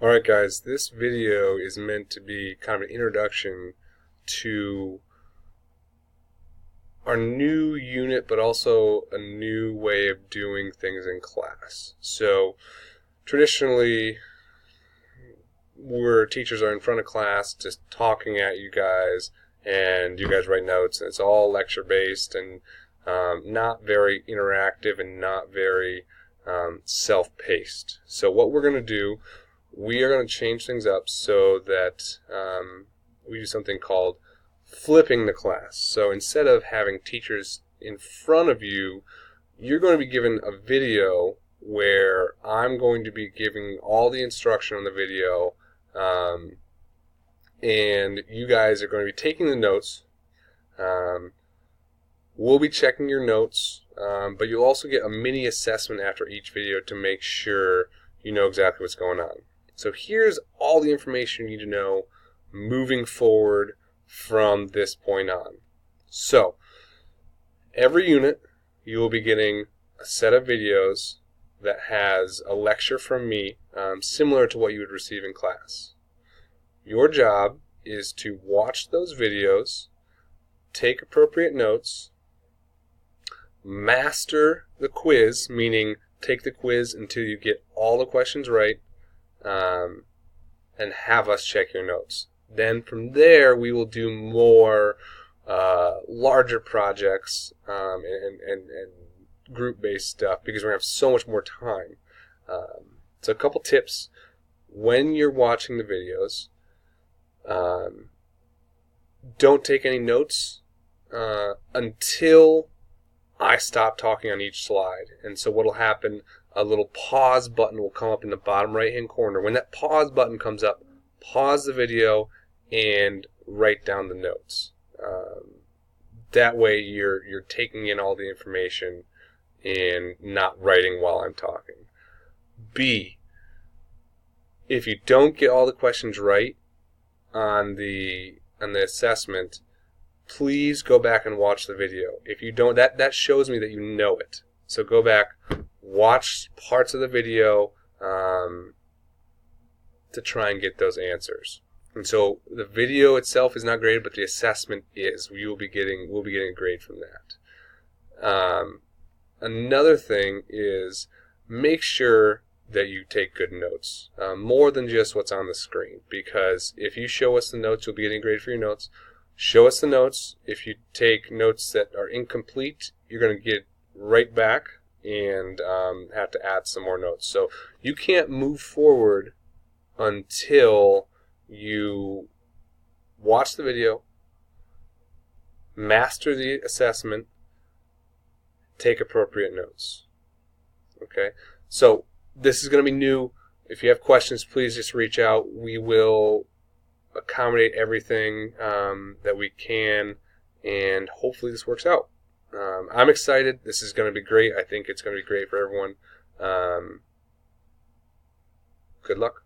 Alright guys, this video is meant to be kind of an introduction to our new unit, but also a new way of doing things in class. So traditionally, where teachers are in front of class just talking at you guys, and you guys write notes, and it's all lecture based and not very interactive and not very self-paced. So what we're going to do, we are going to change things up so that we do something called flipping the class. So instead of having teachers in front of you, you're going to be given a video where I'm going to be giving all the instruction on the video, and you guys are going to be taking the notes. We'll be checking your notes, but you'll also get a mini assessment after each video to make sure you know exactly what's going on. So here's all the information you need to know moving forward from this point on. So every unit you will be getting a set of videos that has a lecture from me, similar to what you would receive in class. Your job is to watch those videos, take appropriate notes, master the quiz, meaning take the quiz until you get all the questions right, and have us check your notes. Then from there we will do more larger projects and group-based stuff, because we're going to have so much more time. So a couple tips when you're watching the videos. Don't take any notes until I stop talking on each slide. And so what will happen, a little pause button will come up in the bottom right hand corner. When that pause button comes up, pause the video and write down the notes. That way you're taking in all the information and not writing while I'm talking. B, if you don't get all the questions right on the assessment, please go back and watch the video. If you don't, that shows me that you know it. So go back, watch parts of the video to try and get those answers. And so the video itself is not graded, but the assessment is. We'll be getting a grade from that. Another thing is, make sure that you take good notes, more than just what's on the screen, because if you show us the notes, you'll be getting a grade for your notes. Show us the notes. If you take notes that are incomplete, you're going to get right back and have to add some more notes. So you can't move forward until you watch the video, master the assessment, take appropriate notes. Okay? So this is going to be new. If you have questions, please just reach out. We will accommodate everything that we can, and hopefully this works out. I'm excited. This is going to be great. I think it's going to be great for everyone. Good luck.